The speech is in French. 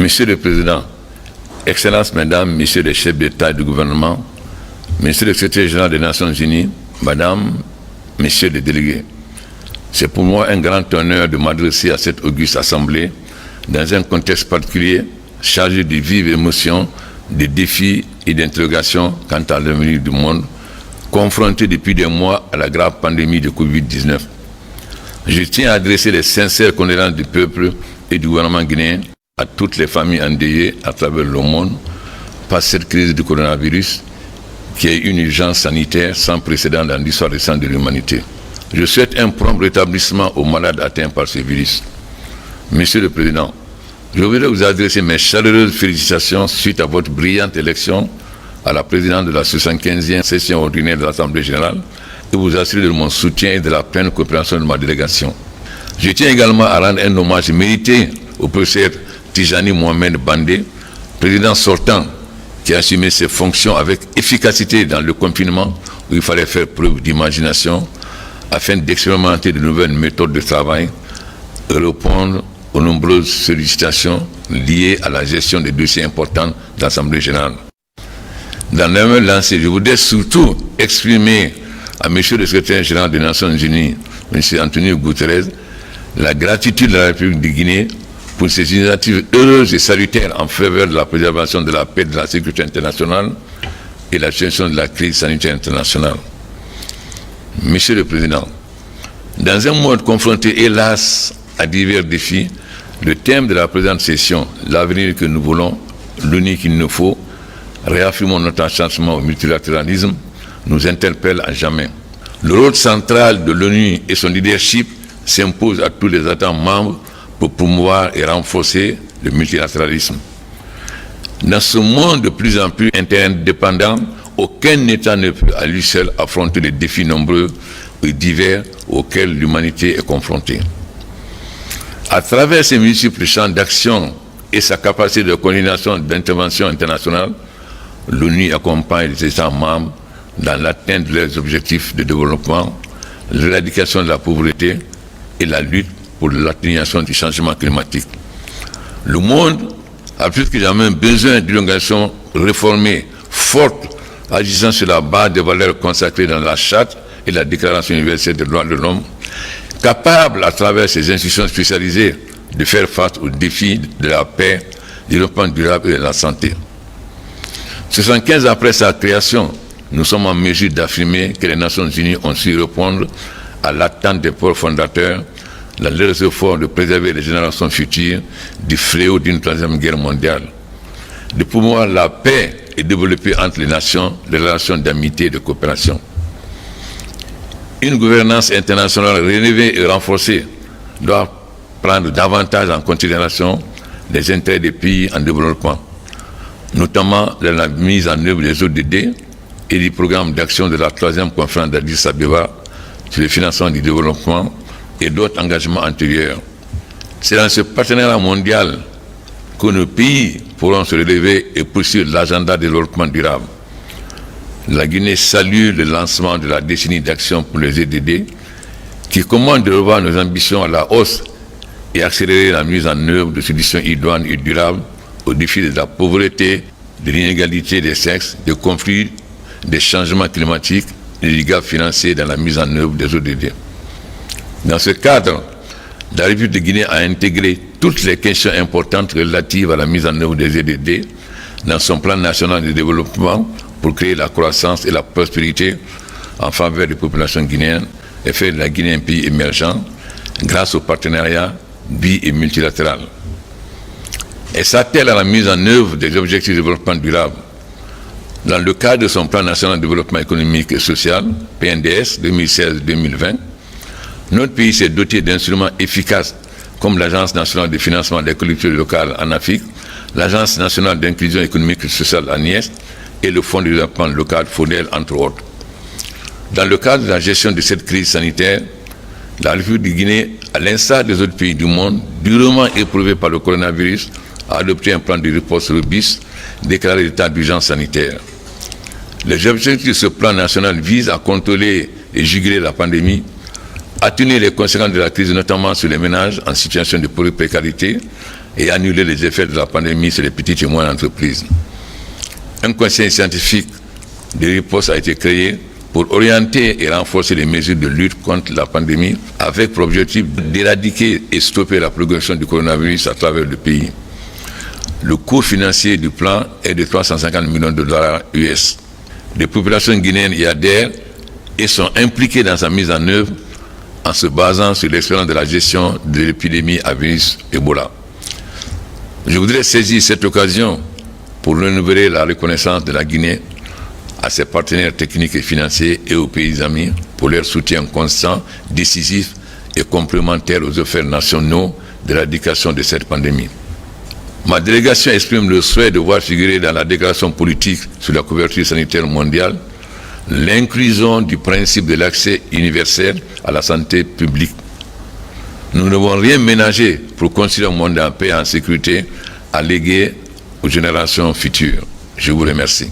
Monsieur le Président, Excellences, Mesdames, Messieurs les chefs d'État et de gouvernement, Monsieur le Secrétaire général des Nations Unies, Madame, Messieurs les délégués, c'est pour moi un grand honneur de m'adresser à cette auguste assemblée dans un contexte particulier chargé de vives émotions, de défis et d'interrogations quant à l'avenir du monde, confronté depuis des mois à la grave pandémie de Covid-19. Je tiens à adresser les sincères condoléances du peuple et du gouvernement guinéen à toutes les familles endeuillées à travers le monde par cette crise du coronavirus qui est une urgence sanitaire sans précédent dans l'histoire récente de l'humanité. Je souhaite un prompt rétablissement aux malades atteints par ce virus. Monsieur le Président, je voudrais vous adresser mes chaleureuses félicitations suite à votre brillante élection à la présidente de la 75e session ordinaire de l'Assemblée générale et vous assurer de mon soutien et de la pleine coopération de ma délégation. Je tiens également à rendre un hommage mérité au professeur Tijani Mohamed Bandé, président sortant, qui a assumé ses fonctions avec efficacité dans le confinement où il fallait faire preuve d'imagination afin d'expérimenter de nouvelles méthodes de travail et répondre aux nombreuses sollicitations liées à la gestion des dossiers importants de l'Assemblée générale. Dans le même lancé, je voudrais surtout exprimer à M. le secrétaire général des Nations Unies, M. Antonio Guterres, la gratitude de la République de Guinée pour ces initiatives heureuses et salutaires en faveur de la préservation de la paix et de la sécurité internationale et la gestion de la crise sanitaire internationale. Monsieur le Président, dans un monde confronté, hélas, à divers défis, le thème de la présente session, l'avenir que nous voulons, l'unique qu'il nous faut, réaffirmons notre attachement au multilatéralisme, nous interpelle à jamais. Le rôle central de l'ONU et son leadership s'imposent à tous les États membres pour promouvoir et renforcer le multilatéralisme. Dans ce monde de plus en plus interdépendant, aucun État ne peut à lui seul affronter les défis nombreux et divers auxquels l'humanité est confrontée. À travers ses multiples champs d'action et sa capacité de coordination d'intervention internationale, l'ONU accompagne les États membres dans l'atteinte de leurs objectifs de développement, l'éradication de la pauvreté et la lutte pour l'atténuation du changement climatique. Le monde a plus que jamais besoin d'une organisation réformée, forte, agissant sur la base des valeurs consacrées dans la Charte et la Déclaration universelle des droits de l'homme, capable à travers ses institutions spécialisées de faire face aux défis de la paix, du développement durable et de la santé. 75 ans après sa création, nous sommes en mesure d'affirmer que les Nations Unies ont su répondre à l'attente des pères fondateurs dans leurs efforts de préserver les générations futures du fléau d'une troisième guerre mondiale, de promouvoir la paix et développer entre les nations des relations d'amitié et de coopération. Une gouvernance internationale rénovée et renforcée doit prendre davantage en considération les intérêts des pays en développement, notamment dans la mise en œuvre des ODD et du programme d'action de la 3e conférence d'Addis Abeba sur le financement du développement et d'autres engagements antérieurs. C'est dans ce partenariat mondial que nos pays pourront se relever et poursuivre l'agenda de développement durable. La Guinée salue le lancement de la décennie d'action pour les EDD qui commande de revoir nos ambitions à la hausse et accélérer la mise en œuvre de solutions idoines et durables aux défis de la pauvreté, de l'inégalité des sexes, des conflits, des changements climatiques et des gaps financiers dans la mise en œuvre des ODD. Dans ce cadre, la République de Guinée a intégré toutes les questions importantes relatives à la mise en œuvre des EDD dans son plan national de développement pour créer la croissance et la prospérité en faveur des populations guinéennes et faire de la Guinée un pays émergent grâce au partenariat bi- et multilatéral. Et s'attelle à la mise en œuvre des objectifs de développement durable. Dans le cadre de son plan national de développement économique et social, PNDS 2016-2020, notre pays s'est doté d'instruments efficaces comme l'Agence nationale de financement des collectivités locales en Afrique, l'Agence nationale d'inclusion économique et sociale (ANIES) et le Fonds de développement local (FONDEL) entre autres. Dans le cadre de la gestion de cette crise sanitaire, la République de Guinée, à l'instar des autres pays du monde, durement éprouvés par le coronavirus, a adopté un plan de riposte robuste, déclaré l'état d'urgence sanitaire. Les objectifs de ce plan national visent à contrôler et juguler la pandémie, atténuer les conséquences de la crise, notamment sur les ménages en situation de précarité, et annuler les effets de la pandémie sur les petites et moyennes entreprises. Un conseil scientifique de riposte a été créé pour orienter et renforcer les mesures de lutte contre la pandémie avec pour objectif d'éradiquer et stopper la progression du coronavirus à travers le pays. Le coût financier du plan est de 350 millions de dollars US. Les populations guinéennes y adhèrent et sont impliquées dans sa mise en œuvre en se basant sur l'expérience de la gestion de l'épidémie à virus Ebola. Je voudrais saisir cette occasion pour renouveler la reconnaissance de la Guinée à ses partenaires techniques et financiers et aux pays amis pour leur soutien constant, décisif et complémentaire aux efforts nationaux d'éradication de cette pandémie. Ma délégation exprime le souhait de voir figurer dans la déclaration politique sur la couverture sanitaire mondiale l'inclusion du principe de l'accès universel à la santé publique. Nous ne devons rien ménager pour construire un monde en paix et en sécurité à léguer aux générations futures. Je vous remercie.